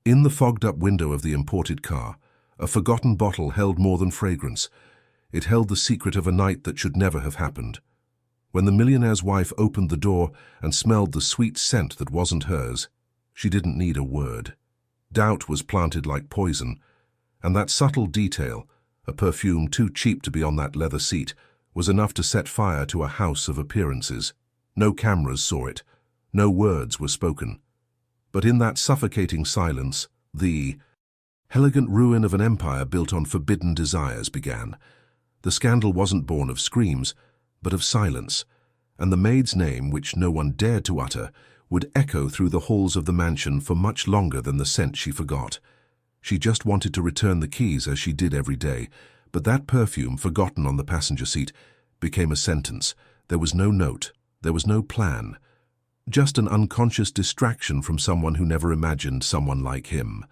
In the fogged-up window of the imported car, a forgotten bottle held more than fragrance. It held the secret of a night that should never have happened. When the millionaire's wife opened the door and smelled the sweet scent that wasn't hers, she didn't need a word. Doubt was planted like poison, and that subtle detail, a perfume too cheap to be on that leather seat, was enough to set fire to a house of appearances. No cameras saw it. No words were spoken. But in that suffocating silence, the elegant ruin of an empire built on forbidden desires began. The scandal wasn't born of screams, but of silence, and the maid's name, which no one dared to utter, would echo through the halls of the mansion for much longer than the scent she forgot. She just wanted to return the keys as she did every day, but that perfume, forgotten on the passenger seat, became a sentence. There was no note, there was no plan, just an unconscious distraction from someone who never imagined someone like him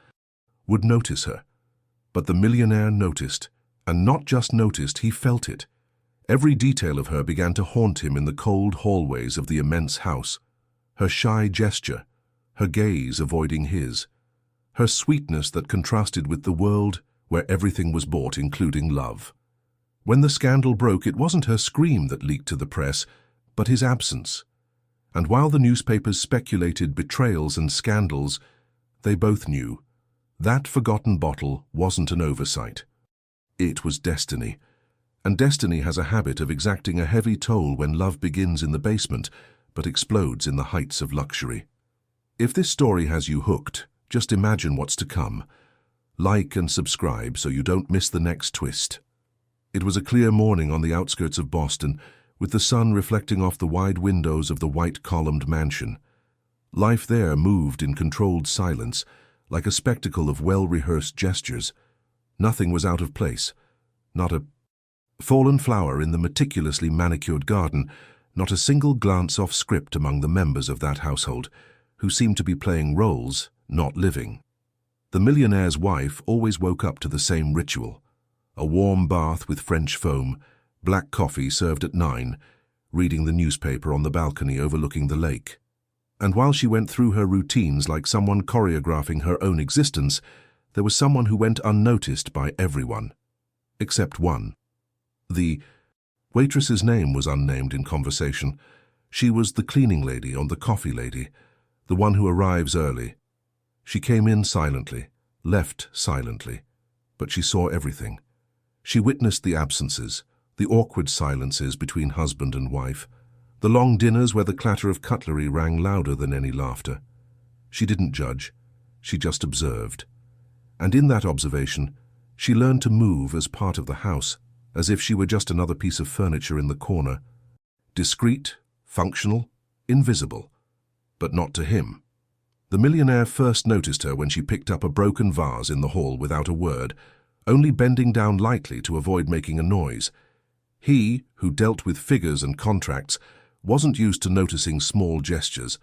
would notice her. But the millionaire noticed, and not just noticed, he felt it. Every detail of her began to haunt him in the cold hallways of the immense house. Her shy gesture, her gaze avoiding his, her sweetness that contrasted with the world where everything was bought, including love. When the scandal broke, it wasn't her scream that leaked to the press, but his absence. And while the newspapers speculated betrayals and scandals, they both knew that forgotten bottle wasn't an oversight. It was destiny. And destiny has a habit of exacting a heavy toll when love begins in the basement, but explodes in the heights of luxury. If this story has you hooked, just imagine what's to come. Like and subscribe so you don't miss the next twist. It was a clear morning on the outskirts of Boston, with the sun reflecting off the wide windows of the white-columned mansion. Life there moved in controlled silence, like a spectacle of well-rehearsed gestures. Nothing was out of place. Not a fallen flower in the meticulously manicured garden, not a single glance off script among the members of that household, who seemed to be playing roles, not living. The millionaire's wife always woke up to the same ritual: a warm bath with French foam, black coffee served at 9, reading the newspaper on the balcony overlooking the lake. And while she went through her routines like someone choreographing her own existence, there was someone who went unnoticed by everyone. Except one. The waitress's name was unnamed in conversation. She was the cleaning lady or the coffee lady, the one who arrives early. She came in silently, left silently, but she saw everything. She witnessed the absences, the awkward silences between husband and wife, the long dinners where the clatter of cutlery rang louder than any laughter. She didn't judge, she just observed. And in that observation, she learned to move as part of the house, as if she were just another piece of furniture in the corner. Discreet, functional, invisible, but not to him. The millionaire first noticed her when she picked up a broken vase in the hall without a word, only bending down lightly to avoid making a noise. He, who dealt with figures and contracts, wasn't used to noticing small gestures,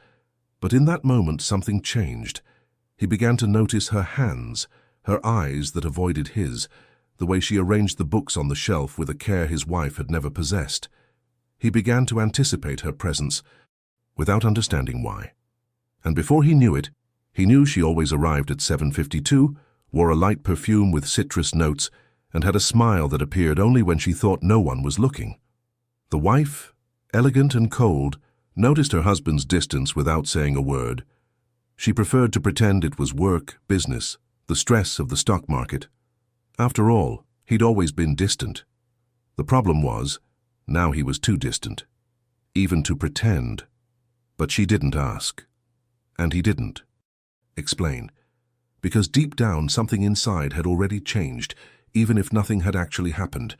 but in that moment something changed. He began to notice her hands, her eyes that avoided his, the way she arranged the books on the shelf with a care his wife had never possessed. He began to anticipate her presence, without understanding why. And before he knew it, he knew she always arrived at 7:52, wore a light perfume with citrus notes, and had a smile that appeared only when she thought no one was looking. The wife, elegant and cold, noticed her husband's distance without saying a word. She preferred to pretend it was work, business, the stress of the stock market. After all, he'd always been distant. The problem was, now he was too distant, even to pretend. But she didn't ask. And he didn't explain, because deep down something inside had already changed, even if nothing had actually happened.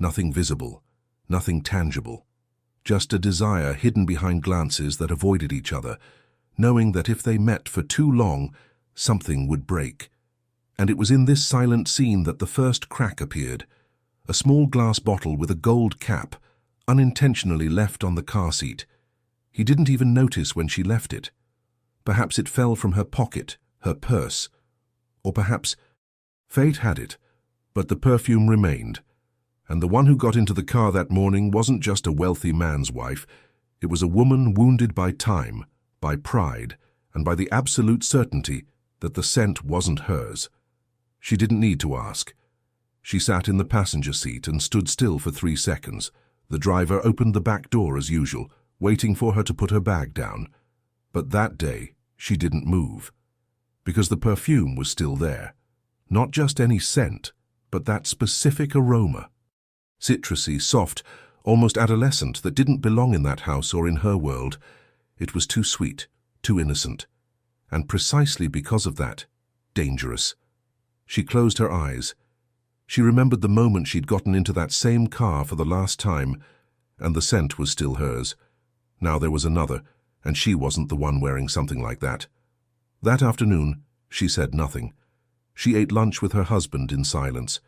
Nothing visible, nothing tangible. Just a desire hidden behind glances that avoided each other, knowing that if they met for too long, something would break. And it was in this silent scene that the first crack appeared. A small glass bottle with a gold cap, unintentionally left on the car seat. He didn't even notice when she left it. Perhaps it fell from her pocket, her purse. Or perhaps fate had it, but the perfume remained. And the one who got into the car that morning wasn't just a wealthy man's wife. It was a woman wounded by time, by pride, and by the absolute certainty that the scent wasn't hers. She didn't need to ask. She sat in the passenger seat and stood still for 3 seconds. The driver opened the back door as usual, waiting for her to put her bag down. But that day, she didn't move, because the perfume was still there. Not just any scent, but that specific aroma. Citrusy, soft, almost adolescent, that didn't belong in that house or in her world. It was too sweet, too innocent, and precisely because of that, dangerous. She closed her eyes. She remembered the moment she'd gotten into that same car for the last time, and the scent was still hers. Now there was another, and she wasn't the one wearing something like that. That afternoon, she said nothing. She ate lunch with her husband in silence.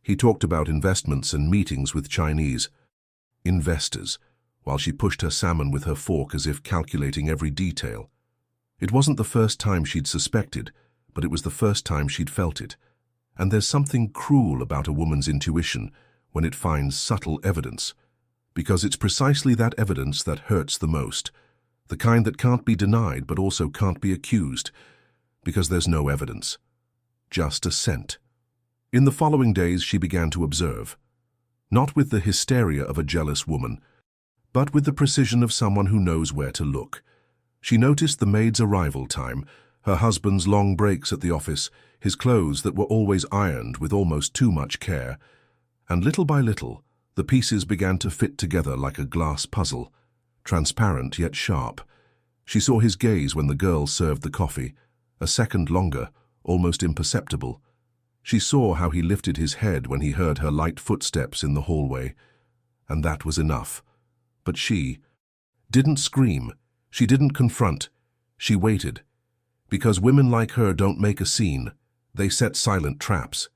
He talked about investments and meetings with Chinese investors, while she pushed her salmon with her fork as if calculating every detail. It wasn't the first time she'd suspected, but it was the first time she'd felt it. And there's something cruel about a woman's intuition when it finds subtle evidence, because it's precisely that evidence that hurts the most, the kind that can't be denied but also can't be accused, because there's no evidence, just a scent. In the following days she began to observe, not with the hysteria of a jealous woman, but with the precision of someone who knows where to look. She noticed the maid's arrival time, her husband's long breaks at the office, his clothes that were always ironed with almost too much care, and little by little, the pieces began to fit together like a glass puzzle, transparent yet sharp. She saw his gaze when the girl served the coffee, a second longer, almost imperceptible. She saw how he lifted his head when he heard her light footsteps in the hallway, and that was enough. But she didn't scream, she didn't confront, she waited. Because women like her don't make a scene, they set silent traps.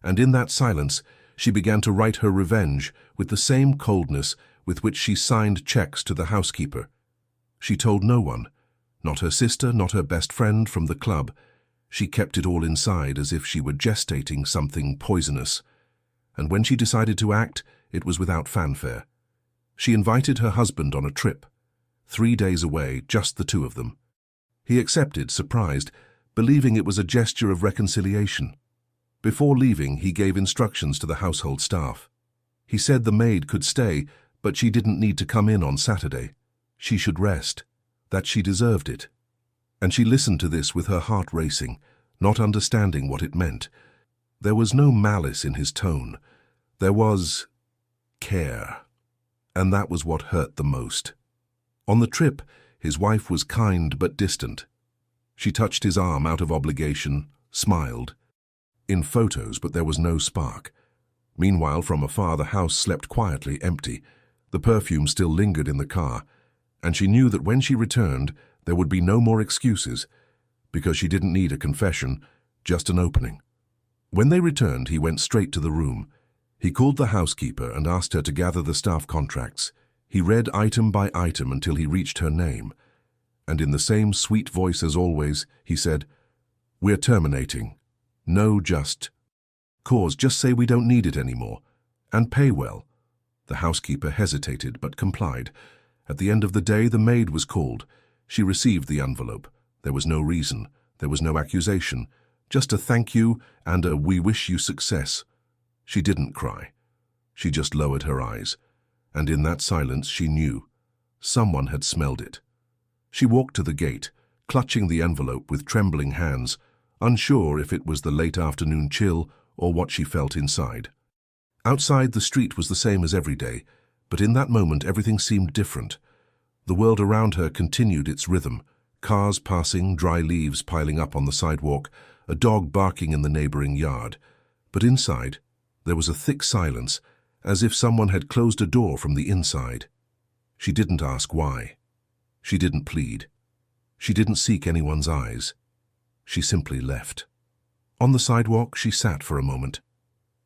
And in that silence, she began to write her revenge with the same coldness with which she signed checks to the housekeeper. She told no one, not her sister, not her best friend from the club. She kept it all inside as if she were gestating something poisonous. And when she decided to act, it was without fanfare. She invited her husband on a trip. 3 days away, just the two of them. He accepted, surprised, believing it was a gesture of reconciliation. Before leaving, he gave instructions to the household staff. He said the maid could stay, but she didn't need to come in on Saturday. She should rest, that she deserved it. And she listened to this with her heart racing, not understanding what it meant. There was no malice in his tone. There was care. And that was what hurt the most. On the trip, his wife was kind but distant. She touched his arm out of obligation, smiled. In photos, but there was no spark. Meanwhile, from afar, the house slept quietly, empty. The perfume still lingered in the car, and she knew that when she returned, there would be no more excuses, because she didn't need a confession, just an opening. When they returned, he went straight to the room. He called the housekeeper and asked her to gather the staff contracts. He read item by item until he reached her name. And in the same sweet voice as always, he said, "We're terminating. No just cause, just say we don't need it anymore. And pay well." The housekeeper hesitated but complied. At the end of the day, the maid was called. She received the envelope. There was no reason. There was no accusation. Just a thank you and a "we wish you success." She didn't cry. She just lowered her eyes. And in that silence she knew. Someone had smelled it. She walked to the gate, clutching the envelope with trembling hands, unsure if it was the late afternoon chill or what she felt inside. Outside, the street was the same as every day, but in that moment everything seemed different. The world around her continued its rhythm, cars passing, dry leaves piling up on the sidewalk, a dog barking in the neighboring yard. But inside, there was a thick silence, as if someone had closed a door from the inside. She didn't ask why. She didn't plead. She didn't seek anyone's eyes. She simply left. On the sidewalk, she sat for a moment.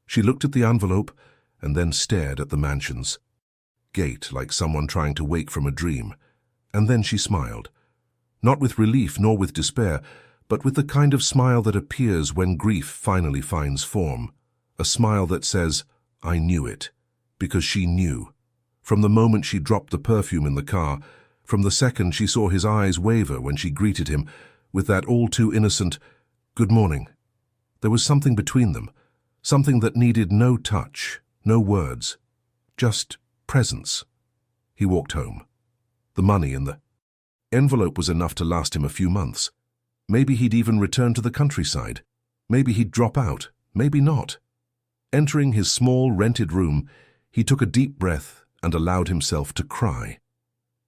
She looked at the envelope and then stared at the mansion's gate like someone trying to wake from a dream. And then she smiled. Not with relief nor with despair, but with the kind of smile that appears when grief finally finds form. A smile that says, "I knew it," because she knew. From the moment she dropped the perfume in the car, from the second she saw his eyes waver when she greeted him, with that all-too-innocent, Good morning. There was something between them, something that needed no touch, no words, just presence. He walked home. The money in the envelope was enough to last him a few months. Maybe he'd even return to the countryside. Maybe he'd drop out, maybe not. Entering his small, rented room, he took a deep breath and allowed himself to cry.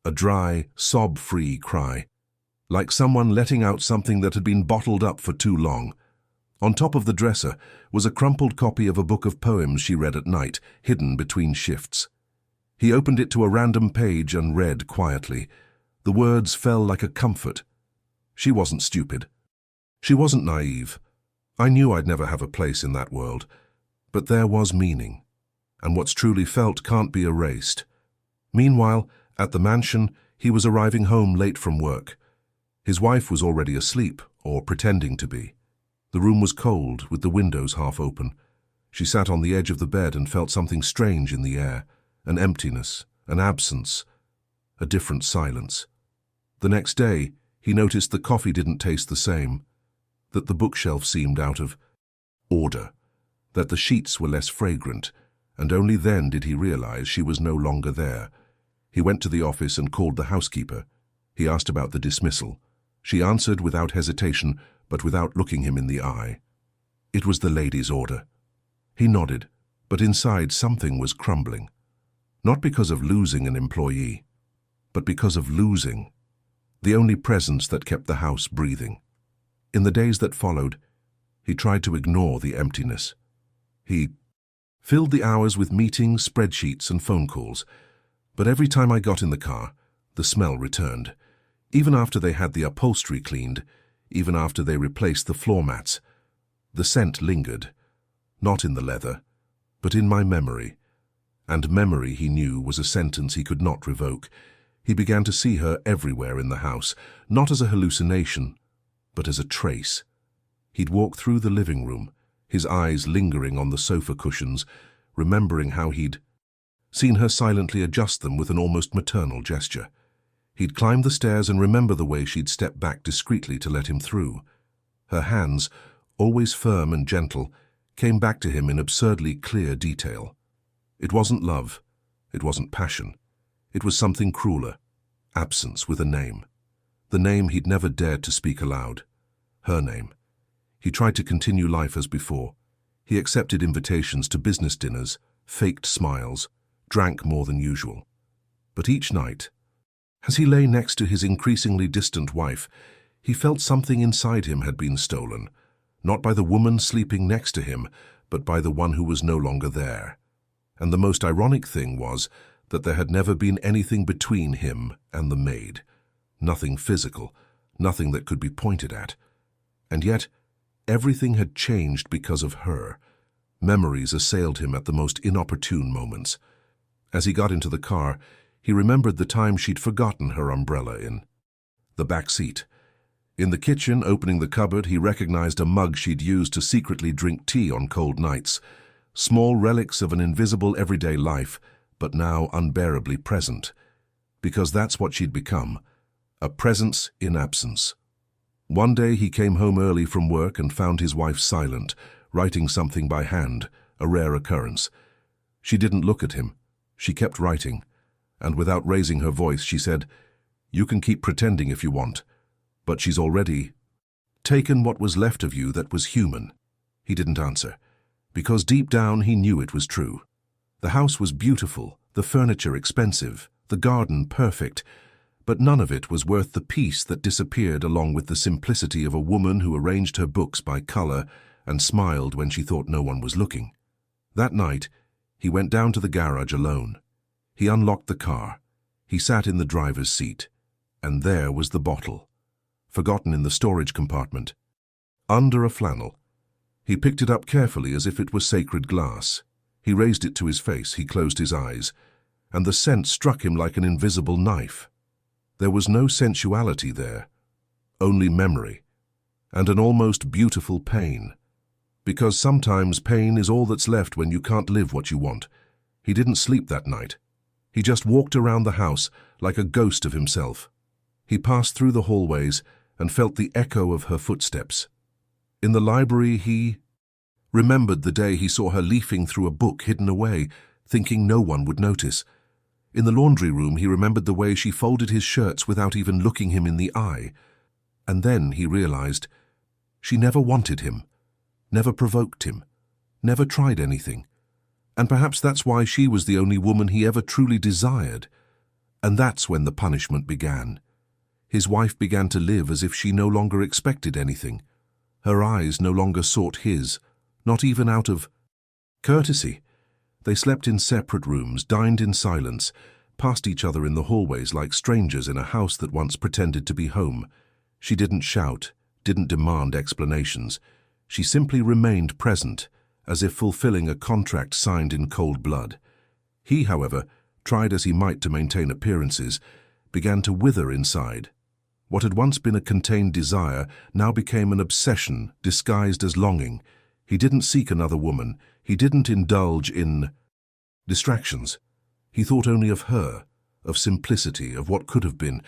A dry, sob-free cry, like someone letting out something that had been bottled up for too long. On top of the dresser was a crumpled copy of a book of poems she read at night, hidden between shifts. He opened it to a random page and read quietly. The words fell like a comfort. She wasn't stupid. She wasn't naive. I knew I'd never have a place in that world. But there was meaning, and what's truly felt can't be erased. Meanwhile, at the mansion, he was arriving home late from work. His wife was already asleep, or pretending to be. The room was cold, with the windows half open. She sat on the edge of the bed and felt something strange in the air, an emptiness, an absence, a different silence. The next day, he noticed the coffee didn't taste the same, that the bookshelf seemed out of order, that the sheets were less fragrant, and only then did he realize she was no longer there. He went to the office and called the housekeeper. He asked about the dismissal. She answered without hesitation, but without looking him in the eye. It was the lady's order. He nodded, but inside something was crumbling. Not because of losing an employee, but because of losing the only presence that kept the house breathing. In the days that followed, he tried to ignore the emptiness. He filled the hours with meetings, spreadsheets, and phone calls, but every time I got in the car, the smell returned. Even after they had the upholstery cleaned, even after they replaced the floor mats, the scent lingered, not in the leather, but in my memory. And memory, he knew, was a sentence he could not revoke. He began to see her everywhere in the house, not as a hallucination, but as a trace. He'd walk through the living room, his eyes lingering on the sofa cushions, remembering how he'd seen her silently adjust them with an almost maternal gesture. He'd climb the stairs and remember the way she'd step back discreetly to let him through. Her hands, always firm and gentle, came back to him in absurdly clear detail. It wasn't love. It wasn't passion. It was something crueler. Absence with a name. The name he'd never dared to speak aloud. Her name. He tried to continue life as before. He accepted invitations to business dinners, faked smiles, drank more than usual. But each night, as he lay next to his increasingly distant wife, he felt something inside him had been stolen, not by the woman sleeping next to him, but by the one who was no longer there. And the most ironic thing was that there had never been anything between him and the maid. Nothing physical, nothing that could be pointed at. And yet, everything had changed because of her. Memories assailed him at the most inopportune moments. As he got into the car, he remembered the time she'd forgotten her umbrella in the back seat. In the kitchen, opening the cupboard, he recognized a mug she'd used to secretly drink tea on cold nights. Small relics of an invisible everyday life, but now unbearably present. Because that's what she'd become, a presence in absence. One day he came home early from work and found his wife silent, writing something by hand, a rare occurrence. She didn't look at him. She kept writing, and without raising her voice, she said, "You can keep pretending if you want, but she's already taken what was left of you that was human." He didn't answer, because deep down he knew it was true. The house was beautiful, the furniture expensive, the garden perfect, but none of it was worth the peace that disappeared along with the simplicity of a woman who arranged her books by color and smiled when she thought no one was looking. That night, he went down to the garage alone. He unlocked the car. He sat in the driver's seat, and there was the bottle, forgotten in the storage compartment, under a flannel. He picked it up carefully as if it were sacred glass. He raised it to his face, he closed his eyes, and the scent struck him like an invisible knife. There was no sensuality there, only memory, and an almost beautiful pain. Because sometimes pain is all that's left when you can't live what you want. He didn't sleep that night. He just walked around the house like a ghost of himself. He passed through the hallways and felt the echo of her footsteps. In the library, he remembered the day he saw her leafing through a book hidden away, thinking no one would notice. In the laundry room, he remembered the way she folded his shirts without even looking him in the eye. And then he realized she never wanted him, never provoked him, never tried anything. And perhaps that's why she was the only woman he ever truly desired. And that's when the punishment began. His wife began to live as if she no longer expected anything. Her eyes no longer sought his, not even out of courtesy. They slept in separate rooms, dined in silence, passed each other in the hallways like strangers in a house that once pretended to be home. She didn't shout, didn't demand explanations. She simply remained present, as if fulfilling a contract signed in cold blood. He, however, tried as he might to maintain appearances, began to wither inside. What had once been a contained desire now became an obsession disguised as longing. He didn't seek another woman. He didn't indulge in distractions. He thought only of her, of simplicity, of what could have been.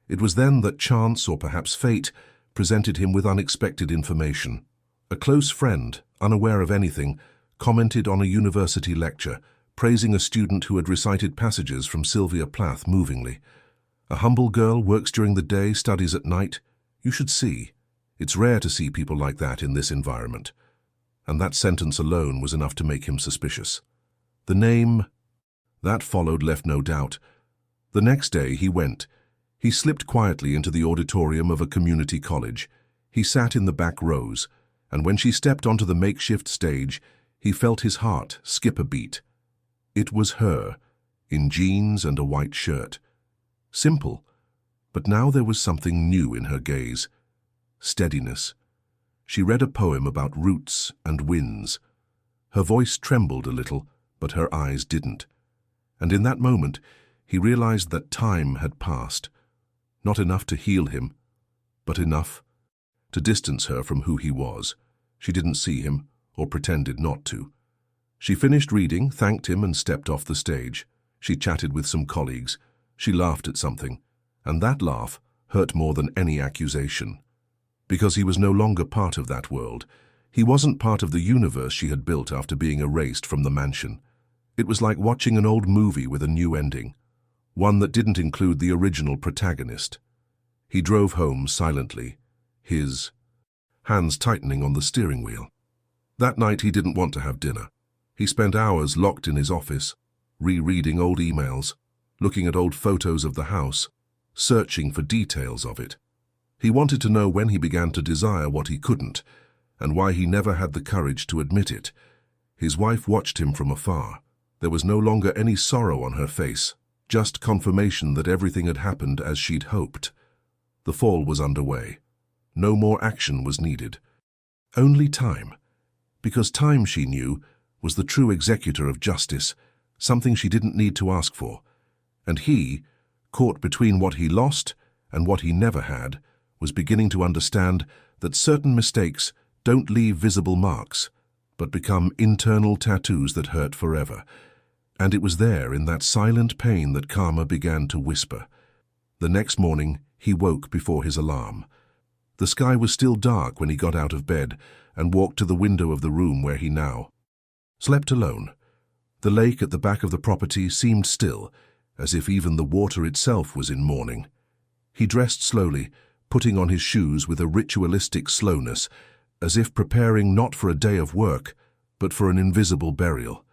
It was then that chance, or perhaps fate, presented him with unexpected information. A close friend, unaware of anything, commented on a university lecture, praising a student who had recited passages from Sylvia Plath movingly. A humble girl works during the day, studies at night. You should see. It's rare to see people like that in this environment. And that sentence alone was enough to make him suspicious. The name that followed left no doubt. The next day he went. He slipped quietly into the auditorium of a community college. He sat in the back rows, and when she stepped onto the makeshift stage, he felt his heart skip a beat. It was her, in jeans and a white shirt. Simple, but now there was something new in her gaze. Steadiness. She read a poem about roots and winds. Her voice trembled a little, but her eyes didn't. And in that moment, he realized that time had passed. Not enough to heal him, but enough to distance her from who he was. She didn't see him, or pretended not to. She finished reading, thanked him, and stepped off the stage. She chatted with some colleagues. She laughed at something, and that laugh hurt more than any accusation. Because he was no longer part of that world. He wasn't part of the universe she had built after being erased from the mansion. It was like watching an old movie with a new ending, one that didn't include the original protagonist. He drove home silently, his hands tightening on the steering wheel. That night he didn't want to have dinner. He spent hours locked in his office, rereading old emails, looking at old photos of the house, searching for details of it. He wanted to know when he began to desire what he couldn't, and why he never had the courage to admit it. His wife watched him from afar. There was no longer any sorrow on her face, just confirmation that everything had happened as she'd hoped. The fall was underway. No more action was needed. Only time. Because time, she knew, was the true executor of justice, something she didn't need to ask for. And he, caught between what he lost and what he never had, was beginning to understand that certain mistakes don't leave visible marks, but become internal tattoos that hurt forever. And it was there, in that silent pain, that karma began to whisper. The next morning, he woke before his alarm. The sky was still dark when he got out of bed and walked to the window of the room where he now slept alone. The lake at the back of the property seemed still, as if even the water itself was in mourning. He dressed slowly, putting on his shoes with a ritualistic slowness, as if preparing not for a day of work, but for an invisible burial.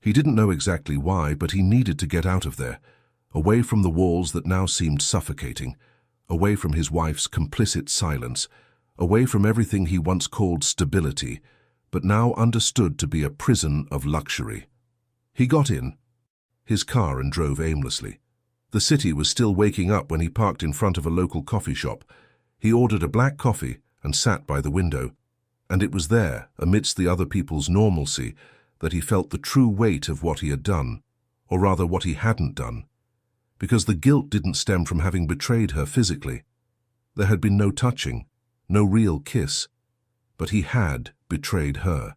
He didn't know exactly why, but he needed to get out of there, away from the walls that now seemed suffocating, away from his wife's complicit silence, away from everything he once called stability, but now understood to be a prison of luxury. He got in his car and drove aimlessly. The city was still waking up when he parked in front of a local coffee shop. He ordered a black coffee and sat by the window, and it was there, amidst the other people's normalcy, that he felt the true weight of what he had done, or rather what he hadn't done. Because the guilt didn't stem from having betrayed her physically. There had been no touching, no real kiss, but he had betrayed her.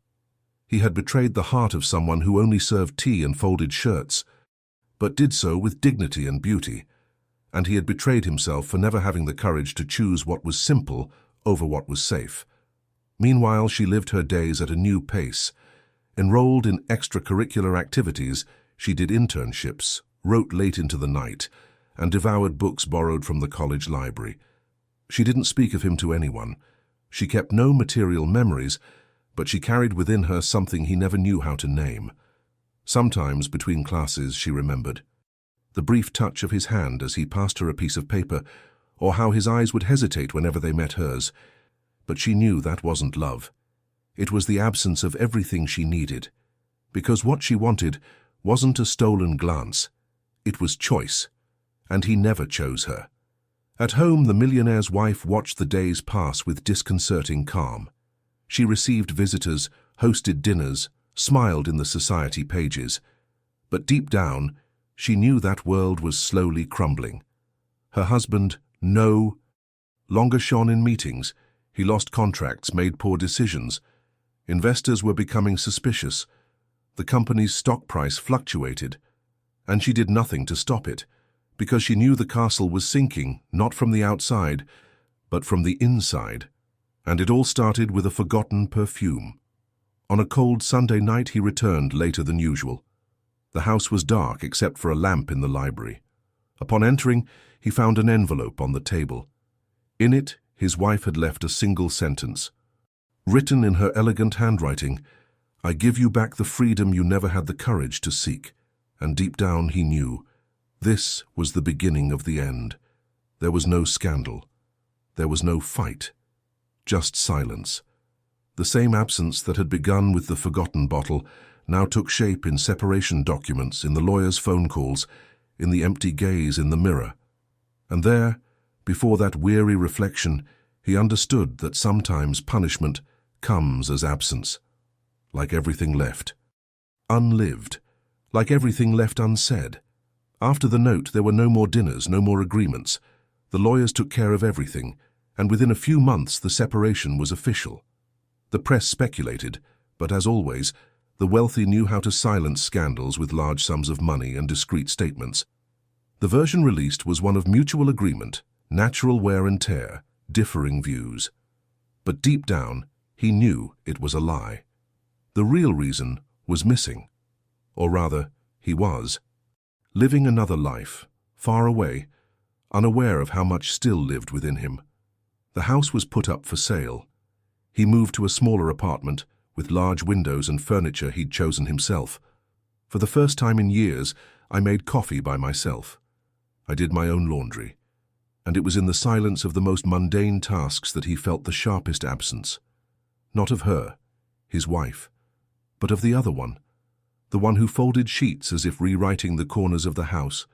He had betrayed the heart of someone who only served tea and folded shirts, but did so with dignity and beauty, and he had betrayed himself for never having the courage to choose what was simple over what was safe. Meanwhile, she lived her days at a new pace. Enrolled in extracurricular activities, she did internships, wrote late into the night, and devoured books borrowed from the college library. She didn't speak of him to anyone. She kept no material memories, but she carried within her something he never knew how to name. Sometimes, between classes, she remembered the brief touch of his hand as he passed her a piece of paper, or how his eyes would hesitate whenever they met hers. But she knew that wasn't love. It was the absence of everything she needed. Because what she wanted wasn't a stolen glance. It was choice. And he never chose her. At home, the millionaire's wife watched the days pass with disconcerting calm. She received visitors, hosted dinners, smiled in the society pages. But deep down, she knew that world was slowly crumbling. Her husband, no longer shone in meetings. He lost contracts, made poor decisions. Investors were becoming suspicious. The company's stock price fluctuated. And she did nothing to stop it, because she knew the castle was sinking, not from the outside, but from the inside. And it all started with a forgotten perfume. On a cold Sunday night, he returned later than usual. The house was dark except for a lamp in the library. Upon entering, he found an envelope on the table. In it, his wife had left a single sentence. Written in her elegant handwriting, "I give you back the freedom you never had the courage to seek." And deep down he knew, this was the beginning of the end. There was no scandal. There was no fight. Just silence. The same absence that had begun with the forgotten bottle now took shape in separation documents, in the lawyer's phone calls, in the empty gaze in the mirror. And there, before that weary reflection, he understood that sometimes punishment comes as absence. Like everything left. Unlived. Like everything left unsaid. After the note, there were no more dinners, no more agreements. The lawyers took care of everything, and within a few months the separation was official. The press speculated, but as always, the wealthy knew how to silence scandals with large sums of money and discreet statements. The version released was one of mutual agreement, natural wear and tear, differing views. But deep down, he knew it was a lie. The real reason was missing. Or rather, he was. Living another life, far away, unaware of how much still lived within him. The house was put up for sale. He moved to a smaller apartment, with large windows and furniture he'd chosen himself. For the first time in years, I made coffee by myself. I did my own laundry. And it was in the silence of the most mundane tasks that he felt the sharpest absence. Not of her, his wife, but of the other one. The one who folded sheets as if rewriting the corners of the house.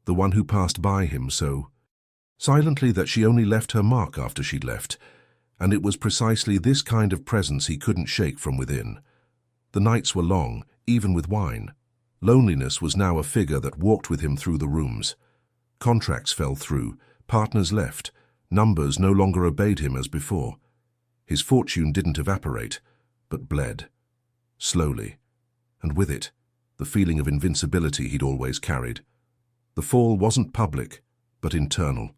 The one who passed by him so silently that she only left her mark after she'd left. And it was precisely this kind of presence he couldn't shake from within. The nights were long, even with wine. Loneliness was now a figure that walked with him through the rooms. Contracts fell through, partners left, numbers no longer obeyed him as before. His fortune didn't evaporate, but bled. Slowly. And with it, the feeling of invincibility he'd always carried. The fall wasn't public, but internal,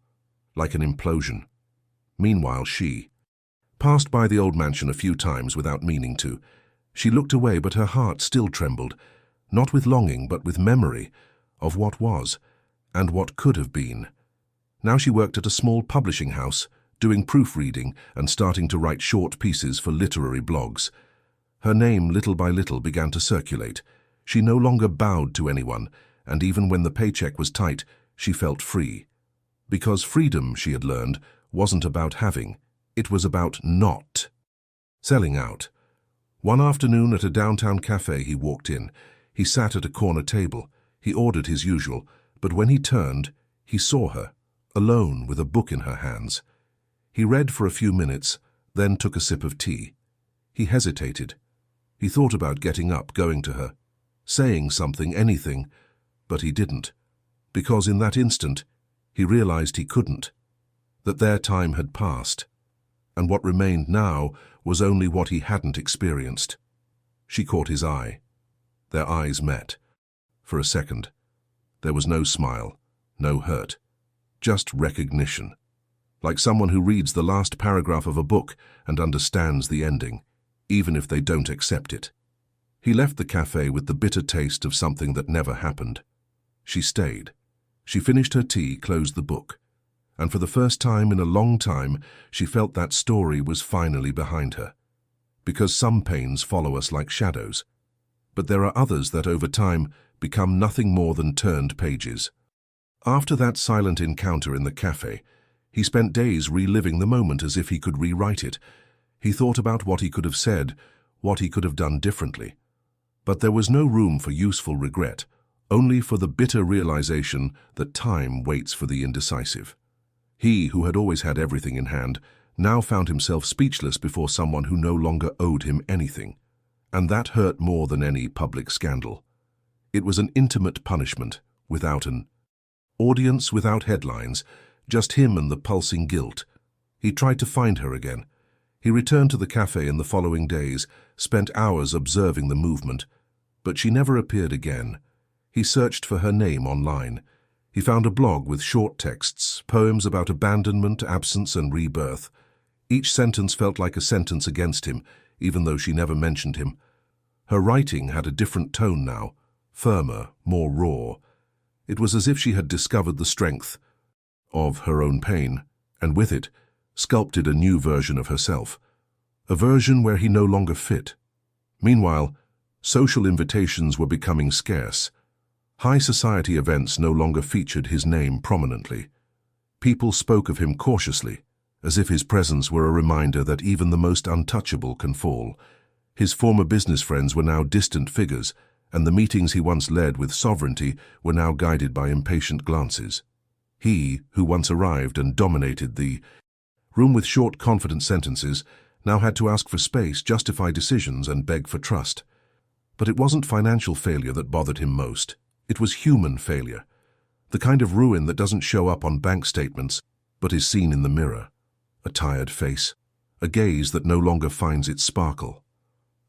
like an implosion. Meanwhile, she passed by the old mansion a few times without meaning to. She looked away, but her heart still trembled, not with longing, but with memory of what was and what could have been. Now she worked at a small publishing house, doing proofreading and starting to write short pieces for literary blogs. Her name, little by little, began to circulate. She no longer bowed to anyone, and even when the paycheck was tight, she felt free. Because freedom, she had learned, wasn't about having. It was about not selling out. One afternoon at a downtown cafe he walked in. He sat at a corner table. He ordered his usual, but when he turned, he saw her, alone with a book in her hands. He read for a few minutes, then took a sip of tea. He hesitated. He thought about getting up, going to her, saying something, anything, but he didn't, because in that instant he realized he couldn't, that their time had passed, and what remained now was only what he hadn't experienced. She caught his eye. Their eyes met. For a second, there was no smile, no hurt, just recognition. like someone who reads the last paragraph of a book and understands the ending, even if they don't accept it. He left the cafe with the bitter taste of something that never happened. She stayed. She finished her tea, closed the book, and for the first time in a long time, she felt that story was finally behind her. Because some pains follow us like shadows, but there are others that over time become nothing more than turned pages. After that silent encounter in the cafe, he spent days reliving the moment as if he could rewrite it. He thought about what he could have said, what he could have done differently. But there was no room for useful regret, only for the bitter realization that time waits for the indecisive. He, who had always had everything in hand, now found himself speechless before someone who no longer owed him anything. And that hurt more than any public scandal. It was an intimate punishment, without an audience, without headlines, just him and the pulsing guilt. He tried to find her again. He returned to the cafe in the following days, spent hours observing the movement, but she never appeared again. He searched for her name online. He found a blog with short texts, poems about abandonment, absence, and rebirth. Each sentence felt like a sentence against him, even though she never mentioned him. Her writing had a different tone now, firmer, more raw. It was as if she had discovered the strength of her own pain, and with it, sculpted a new version of herself, a version where he no longer fit. Meanwhile, social invitations were becoming scarce. High society events no longer featured his name prominently. People spoke of him cautiously, as if his presence were a reminder that even the most untouchable can fall. His former business friends were now distant figures, and the meetings he once led with sovereignty were now guided by impatient glances. He, who once arrived and dominated the room with short, confident sentences, now had to ask for space, justify decisions, and beg for trust. But it wasn't financial failure that bothered him most. It was human failure, the kind of ruin that doesn't show up on bank statements, but is seen in the mirror. A tired face, a gaze that no longer finds its sparkle.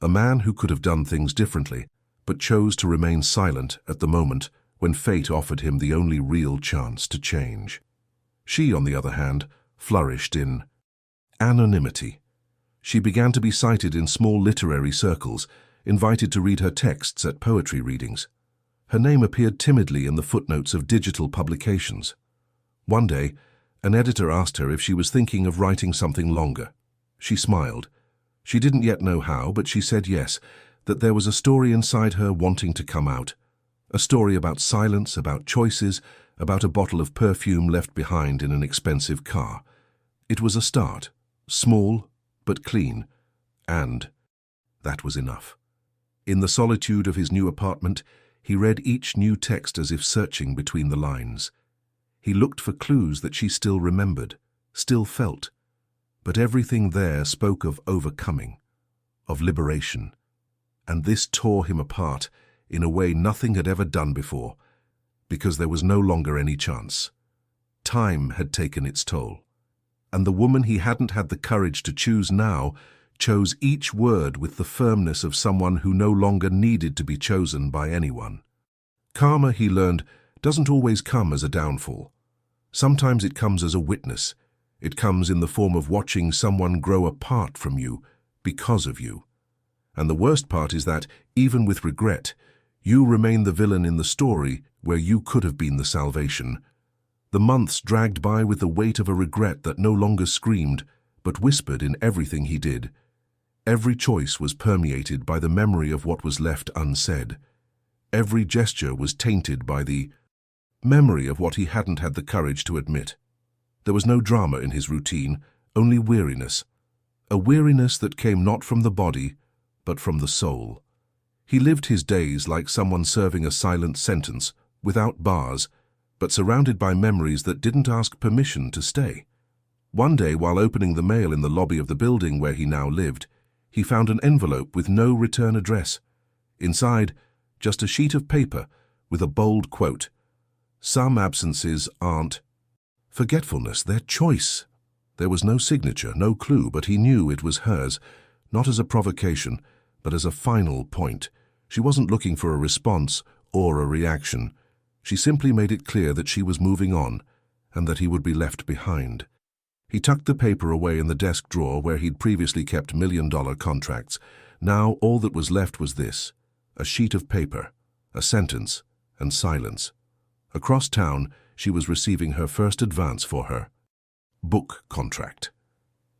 A man who could have done things differently, but chose to remain silent at the moment when fate offered him the only real chance to change. She, on the other hand, flourished in anonymity. She began to be cited in small literary circles, invited to read her texts at poetry readings. Her name appeared timidly in the footnotes of digital publications. One day, an editor asked her if she was thinking of writing something longer. She smiled. She didn't yet know how, but she said yes, that there was a story inside her wanting to come out. A story about silence, about choices, about a bottle of perfume left behind in an expensive car. It was a start, small but clean, and that was enough. In the solitude of his new apartment, he read each new text as if searching between the lines. He looked for clues that she still remembered, still felt, but everything there spoke of overcoming, of liberation, and this tore him apart in a way nothing had ever done before, because there was no longer any chance. Time had taken its toll, and the woman he hadn't had the courage to choose now chose each word with the firmness of someone who no longer needed to be chosen by anyone. Karma, he learned, doesn't always come as a downfall. Sometimes it comes as a witness. It comes in the form of watching someone grow apart from you because of you. And the worst part is that, even with regret, you remain the villain in the story where you could have been the salvation. The months dragged by with the weight of a regret that no longer screamed, but whispered in everything he did. Every choice was permeated by the memory of what was left unsaid. Every gesture was tainted by the memory of what he hadn't had the courage to admit. There was no drama in his routine, only weariness. A weariness that came not from the body, but from the soul. He lived his days like someone serving a silent sentence, without bars, but surrounded by memories that didn't ask permission to stay. One day, while opening the mail in the lobby of the building where he now lived, he found an envelope with no return address. Inside, just a sheet of paper with a bold quote. Some absences aren't forgetfulness, they're choice. There was no signature, no clue, but he knew it was hers, not as a provocation, but as a final point. She wasn't looking for a response or a reaction. She simply made it clear that she was moving on and that he would be left behind. He tucked the paper away in the desk drawer where he'd previously kept million-dollar contracts. Now all that was left was this: a sheet of paper, a sentence, and silence. Across town, she was receiving her first advance for her book contract.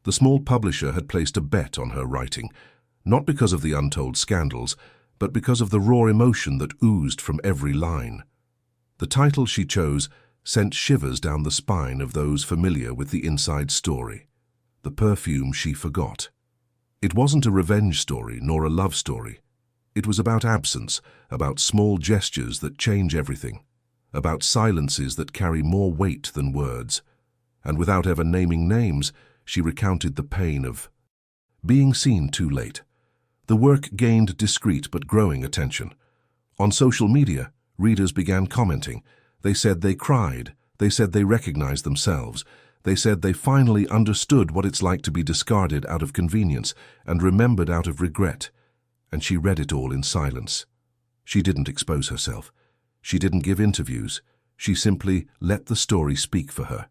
The small publisher had placed a bet on her writing, not because of the untold scandals, but because of the raw emotion that oozed from every line. The title she chose sent shivers down the spine of those familiar with the inside story: The Perfume She Forgot. It wasn't a revenge story nor a love story. It was about absence, about small gestures that change everything, about silences that carry more weight than words. And without ever naming names, she recounted the pain of being seen too late. The work gained discreet but growing attention. On social media, readers began commenting. They said they cried. They said they recognized themselves. They said they finally understood what it's like to be discarded out of convenience and remembered out of regret. And she read it all in silence. She didn't expose herself. She didn't give interviews. She simply let the story speak for her.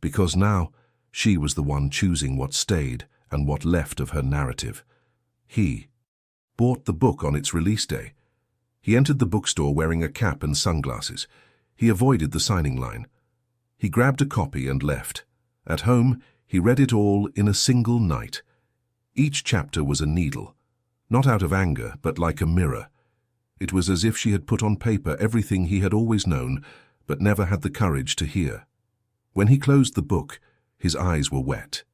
Because now, she was the one choosing what stayed and what left of her narrative. He bought the book on its release day. He entered the bookstore wearing a cap and sunglasses. He avoided the signing line. He grabbed a copy and left. At home, he read it all in a single night. Each chapter was a needle, not out of anger, but like a mirror. It was as if she had put on paper everything he had always known, but never had the courage to hear. When he closed the book, his eyes were wet.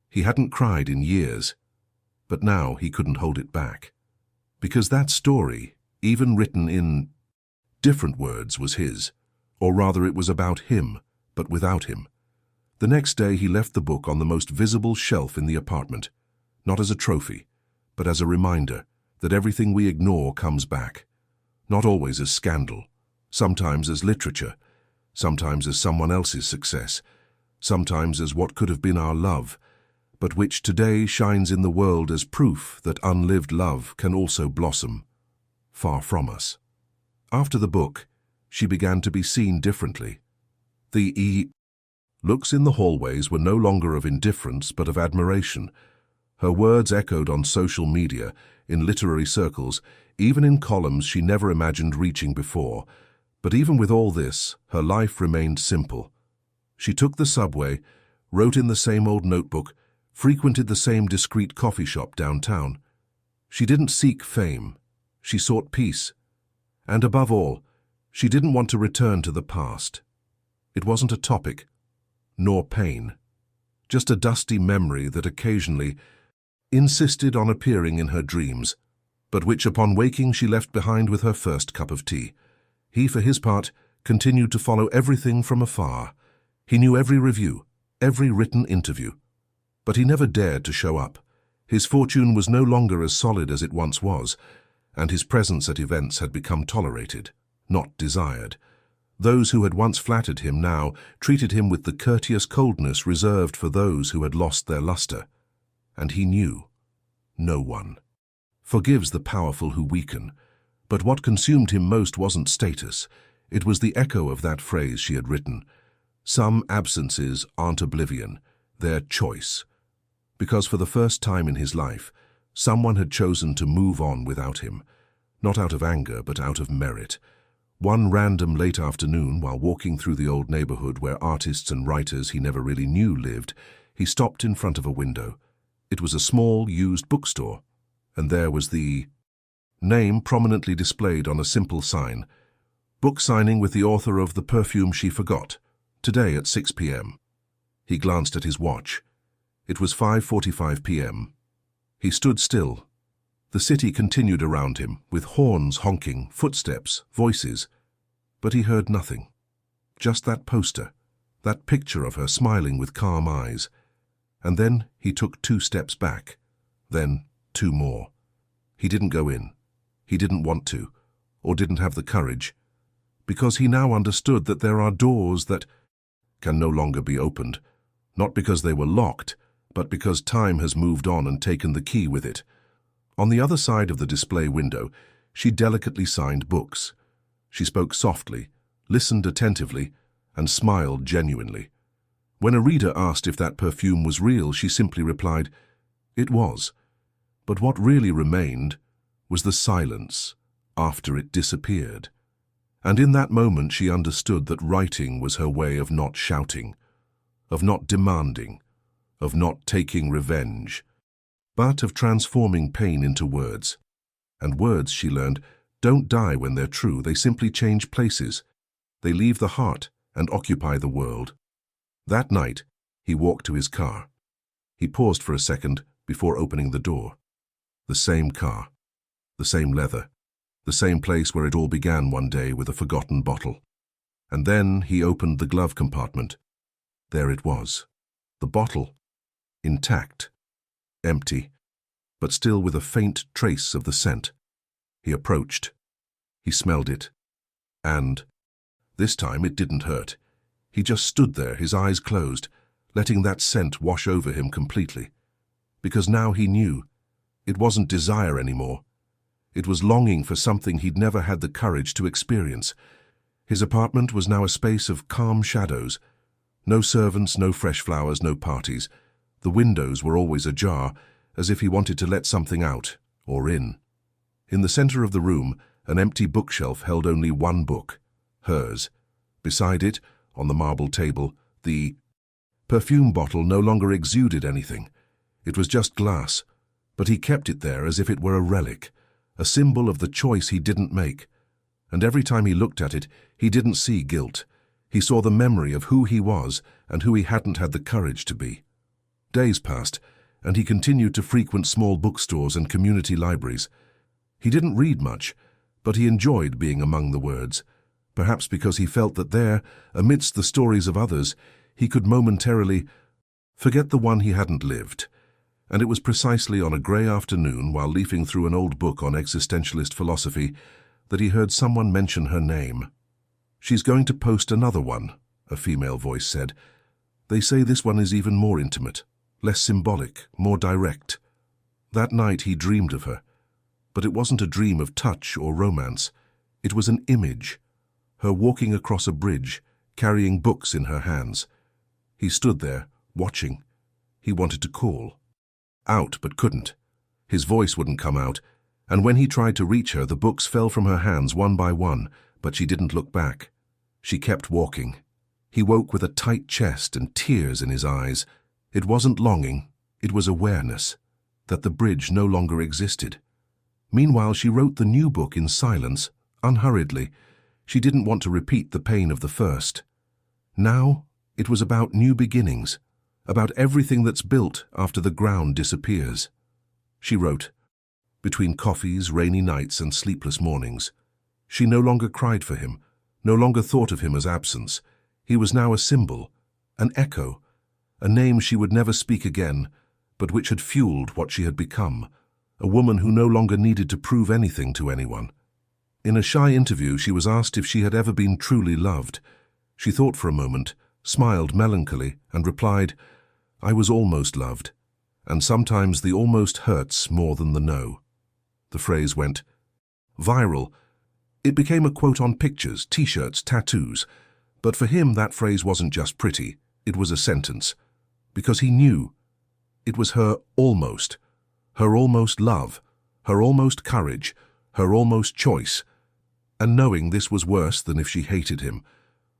He hadn't cried in years, but now he couldn't hold it back. Because that story, even written in different words, was his. Or rather, it was about him, but without him. The next day he left the book on the most visible shelf in the apartment, not as a trophy, but as a reminder that everything we ignore comes back. Not always as scandal, sometimes as literature, sometimes as someone else's success, sometimes as what could have been our love, but which today shines in the world as proof that unlived love can also blossom far from us. After the book, she began to be seen differently. The looks in the hallways were no longer of indifference but of admiration. Her words echoed on social media, in literary circles, even in columns she never imagined reaching before. But even with all this, her life remained simple. She took the subway, wrote in the same old notebook, frequented the same discreet coffee shop downtown. She didn't seek fame. She sought peace. And above all, she didn't want to return to the past. It wasn't a topic, nor pain, just a dusty memory that occasionally insisted on appearing in her dreams, but which upon waking she left behind with her first cup of tea. He, for his part, continued to follow everything from afar. He knew every review, every written interview. But he never dared to show up. His fortune was no longer as solid as it once was, and his presence at events had become tolerated, not desired. Those who had once flattered him now treated him with the courteous coldness reserved for those who had lost their luster. And he knew, no one forgives the powerful who weaken. But what consumed him most wasn't status. It was the echo of that phrase she had written. Some absences aren't oblivion, they're choice. Because for the first time in his life, someone had chosen to move on without him, not out of anger, but out of merit. One random late afternoon, while walking through the old neighborhood where artists and writers he never really knew lived, he stopped in front of a window. It was a small, used bookstore, and there was the name prominently displayed on a simple sign: book signing with the author of The Perfume She Forgot, today at 6 p.m. He glanced at his watch. It was 5:45 p.m. He stood still. The city continued around him, with horns honking, footsteps, voices. But he heard nothing. Just that poster, that picture of her smiling with calm eyes. And then he took 2 steps back, then 2 more. He didn't go in. He didn't want to, or didn't have the courage, because he now understood that there are doors that can no longer be opened, not because they were locked, but because time has moved on and taken the key with it. On the other side of the display window, she delicately signed books. She spoke softly, listened attentively, and smiled genuinely. When a reader asked if that perfume was real, she simply replied, "It was." But what really remained was the silence after it disappeared. And in that moment she understood that writing was her way of not shouting, of not demanding, of not taking revenge, but of transforming pain into words. And words, she learned, don't die when they're true. They simply change places. They leave the heart and occupy the world. That night, he walked to his car. He paused for a second before opening the door. The same car, the same leather, the same place where it all began one day with a forgotten bottle. And then he opened the glove compartment. There it was, the bottle, intact, empty, but still with a faint trace of the scent. He approached. He smelled it. And this time it didn't hurt. He just stood there, his eyes closed, letting that scent wash over him completely. Because now he knew. It wasn't desire anymore. It was longing for something he'd never had the courage to experience. His apartment was now a space of calm shadows. No servants, no fresh flowers, no parties. The windows were always ajar, as if he wanted to let something out, or in. In the center of the room, an empty bookshelf held only one book, hers. Beside it, on the marble table, the perfume bottle no longer exuded anything. It was just glass, but he kept it there as if it were a relic, a symbol of the choice he didn't make. And every time he looked at it, he didn't see guilt. He saw the memory of who he was and who he hadn't had the courage to be. Days passed, and he continued to frequent small bookstores and community libraries. He didn't read much, but he enjoyed being among the words. Perhaps because he felt that there, amidst the stories of others, he could momentarily forget the one he hadn't lived. And it was precisely on a grey afternoon, while leafing through an old book on existentialist philosophy, that he heard someone mention her name. "She's going to post another one," a female voice said. "They say this one is even more intimate, less symbolic, more direct." That night he dreamed of her. But it wasn't a dream of touch or romance. It was an image. Her walking across a bridge, carrying books in her hands. He stood there, watching. He wanted to call out, but couldn't. His voice wouldn't come out, and when he tried to reach her, the books fell from her hands one by one, but she didn't look back. She kept walking. He woke with a tight chest and tears in his eyes. It wasn't longing, it was awareness, that the bridge no longer existed. Meanwhile, she wrote the new book in silence, unhurriedly. She didn't want to repeat the pain of the first. Now, it was about new beginnings, about everything that's built after the ground disappears. She wrote, between coffees, rainy nights, and sleepless mornings. She no longer cried for him, no longer thought of him as absence. He was now a symbol, an echo, a name she would never speak again, but which had fueled what she had become, a woman who no longer needed to prove anything to anyone. In a shy interview, she was asked if she had ever been truly loved. She thought for a moment, smiled melancholy, and replied, "I was almost loved, and sometimes the almost hurts more than the no." The phrase went viral. It became a quote on pictures, t-shirts, tattoos. But for him, that phrase wasn't just pretty, it was a sentence. Because he knew. It was her almost love, her almost courage, her almost choice. And knowing this was worse than if she hated him.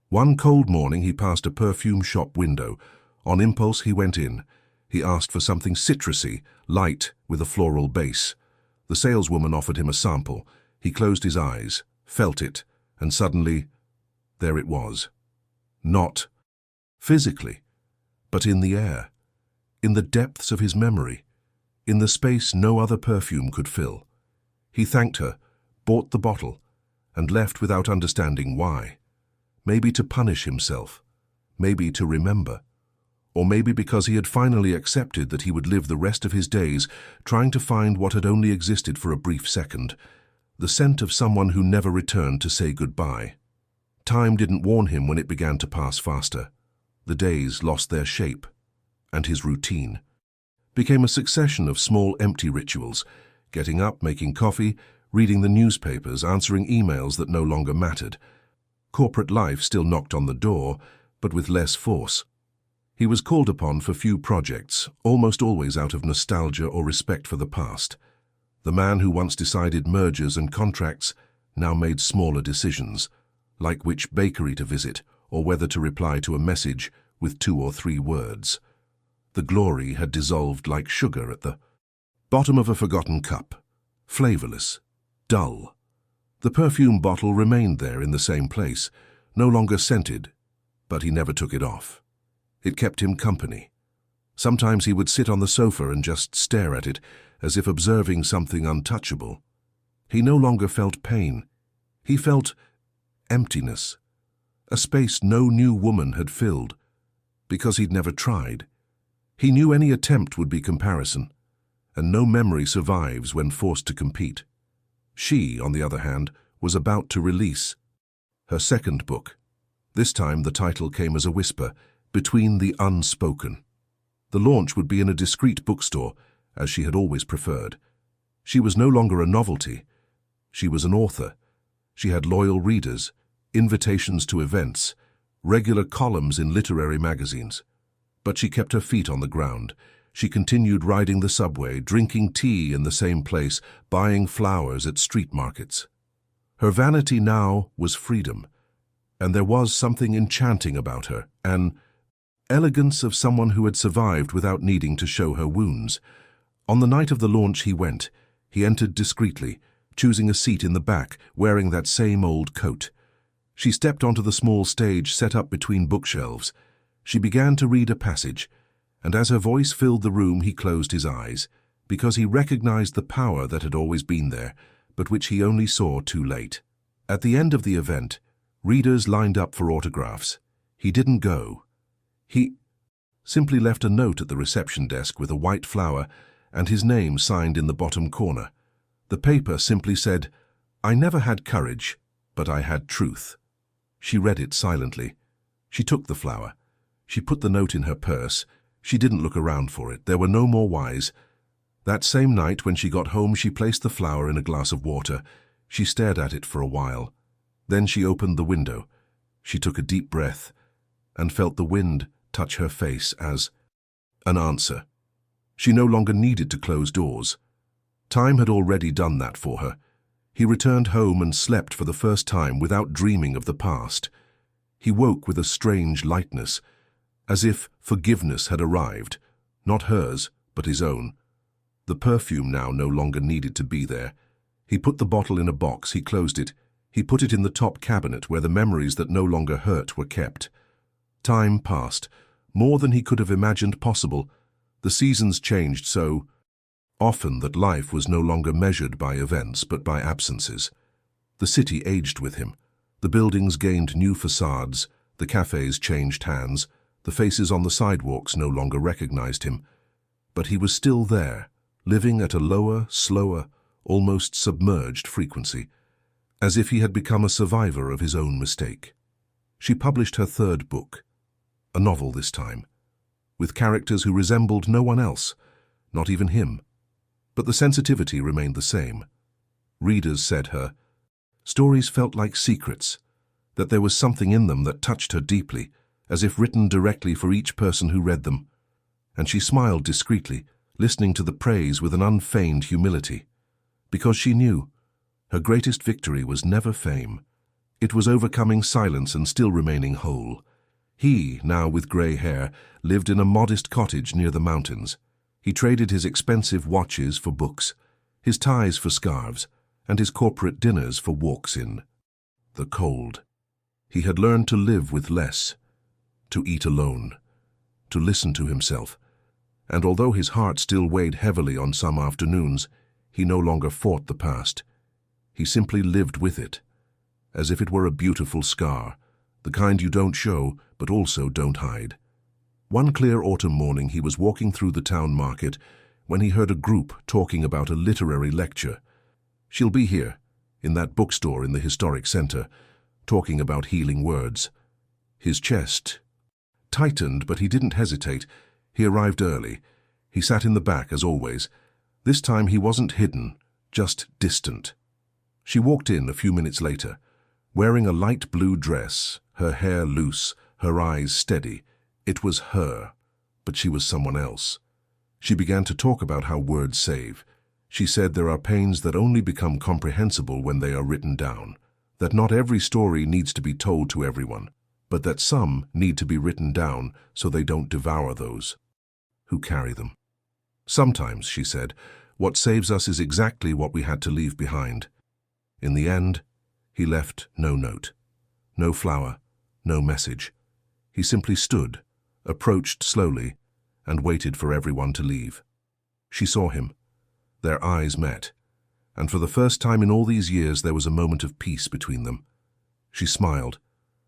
One cold morning he passed a perfume shop window. On impulse he went in. He asked for something citrusy, light, with a floral base. The saleswoman offered him a sample. He closed his eyes, felt it, and suddenly, there it was. Not physically, but in the air, in the depths of his memory, in the space no other perfume could fill. He thanked her, bought the bottle, and left without understanding why. Maybe to punish himself, maybe to remember, or maybe because he had finally accepted that he would live the rest of his days trying to find what had only existed for a brief second, the scent of someone who never returned to say goodbye. Time didn't warn him when it began to pass faster. The days lost their shape, and his routine became a succession of small empty rituals, getting up, making coffee, reading the newspapers, answering emails that no longer mattered. Corporate life still knocked on the door, but with less force. He was called upon for few projects, almost always out of nostalgia or respect for the past. The man who once decided mergers and contracts now made smaller decisions, like which bakery to visit or whether to reply to a message with 2 or 3 words. The glory had dissolved like sugar at the bottom of a forgotten cup, flavorless, dull. The perfume bottle remained there in the same place, no longer scented, but he never took it off. It kept him company. Sometimes he would sit on the sofa and just stare at it, as if observing something untouchable. He no longer felt pain. He felt emptiness, a space no new woman had filled, because he'd never tried. He knew any attempt would be comparison, and no memory survives when forced to compete. She, on the other hand, was about to release her second book. This time the title came as a whisper, Between the Unspoken. The launch would be in a discreet bookstore, as she had always preferred. She was no longer a novelty. She was an author. She had loyal readers, invitations to events, regular columns in literary magazines. But she kept her feet on the ground. She continued riding the subway, drinking tea in the same place, buying flowers at street markets. Her vanity now was freedom, and there was something enchanting about her, an elegance of someone who had survived without needing to show her wounds. On the night of the launch he went. He entered discreetly, choosing a seat in the back, wearing that same old coat. She stepped onto the small stage set up between bookshelves. She began to read a passage, and as her voice filled the room he closed his eyes, because he recognized the power that had always been there, but which he only saw too late. At the end of the event, readers lined up for autographs. He didn't go. He simply left a note at the reception desk with a white flower and his name signed in the bottom corner. The paper simply said, "I never had courage, but I had truth." She read it silently. She took the flower. She put the note in her purse. She didn't look around for it. There were no more whys. That same night, when she got home, she placed the flower in a glass of water. She stared at it for a while. Then she opened the window. She took a deep breath and felt the wind touch her face as an answer. She no longer needed to close doors. Time had already done that for her. He returned home and slept for the first time without dreaming of the past. He woke with a strange lightness, as if forgiveness had arrived, not hers, but his own. The perfume now no longer needed to be there. He put the bottle in a box, he closed it. He put it in the top cabinet where the memories that no longer hurt were kept. Time passed, more than he could have imagined possible. The seasons changed so often that life was no longer measured by events but by absences. The city aged with him. The buildings gained new facades, the cafes changed hands, the faces on the sidewalks no longer recognized him. But he was still there, living at a lower, slower, almost submerged frequency, as if he had become a survivor of his own mistake. She published her third book, a novel this time, with characters who resembled no one else, not even him. But the sensitivity remained the same. Readers said her stories felt like secrets, that there was something in them that touched her deeply, as if written directly for each person who read them. And she smiled discreetly, listening to the praise with an unfeigned humility, because she knew her greatest victory was never fame. It was overcoming silence and still remaining whole. He, now with grey hair, lived in a modest cottage near the mountains. He traded his expensive watches for books, his ties for scarves, and his corporate dinners for walks in the cold. He had learned to live with less, to eat alone, to listen to himself, and although his heart still weighed heavily on some afternoons, he no longer fought the past. He simply lived with it, as if it were a beautiful scar, the kind you don't show but also don't hide. One clear autumn morning he was walking through the town market when he heard a group talking about a literary lecture. She'll be here, in that bookstore in the historic center, talking about healing words. His chest tightened, but he didn't hesitate. He arrived early. He sat in the back, as always. This time he wasn't hidden, just distant. She walked in a few minutes later, wearing a light blue dress, her hair loose, her eyes steady, It was her, but she was someone else. She began to talk about how words save. She said there are pains that only become comprehensible when they are written down, that not every story needs to be told to everyone, but that some need to be written down so they don't devour those who carry them. Sometimes, she said, what saves us is exactly what we had to leave behind. In the end, he left no note, no flower, no message. He simply stood, approached slowly, and waited for everyone to leave. She saw him. Their eyes met, and for the first time in all these years there was a moment of peace between them. She smiled,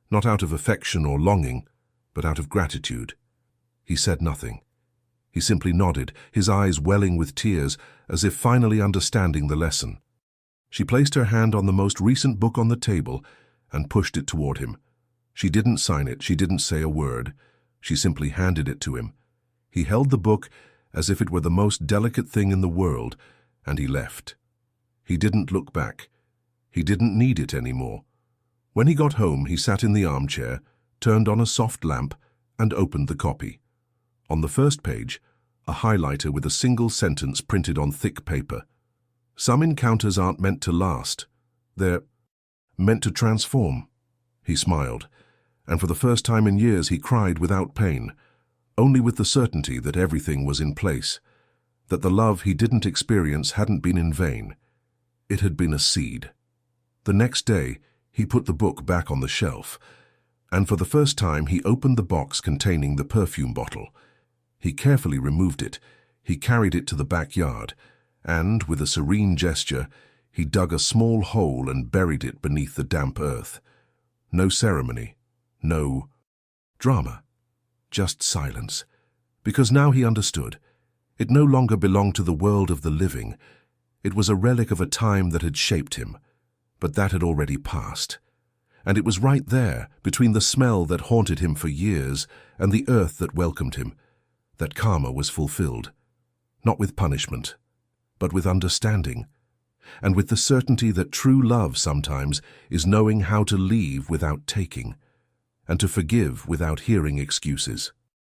not out of affection or longing, but out of gratitude. He said nothing. He simply nodded, his eyes welling with tears, as if finally understanding the lesson. She placed her hand on the most recent book on the table and pushed it toward him. She didn't sign it, she didn't say a word. She simply handed it to him. He held the book as if it were the most delicate thing in the world, and he left. He didn't look back. He didn't need it anymore. When he got home, he sat in the armchair, turned on a soft lamp, and opened the copy. On the first page, a highlighter with a single sentence printed on thick paper. Some encounters aren't meant to last. They're meant to transform. He smiled, and for the first time in years he cried without pain, only with the certainty that everything was in place, that the love he didn't experience hadn't been in vain. It had been a seed. The next day, he put the book back on the shelf, and for the first time he opened the box containing the perfume bottle. He carefully removed it, he carried it to the backyard, and, with a serene gesture, he dug a small hole and buried it beneath the damp earth. No ceremony, no drama, just silence. Because now he understood. It no longer belonged to the world of the living. It was a relic of a time that had shaped him, but that had already passed. And it was right there, between the smell that haunted him for years and the earth that welcomed him, that karma was fulfilled. Not with punishment, but with understanding, and with the certainty that true love sometimes is knowing how to leave without taking, and to forgive without hearing excuses.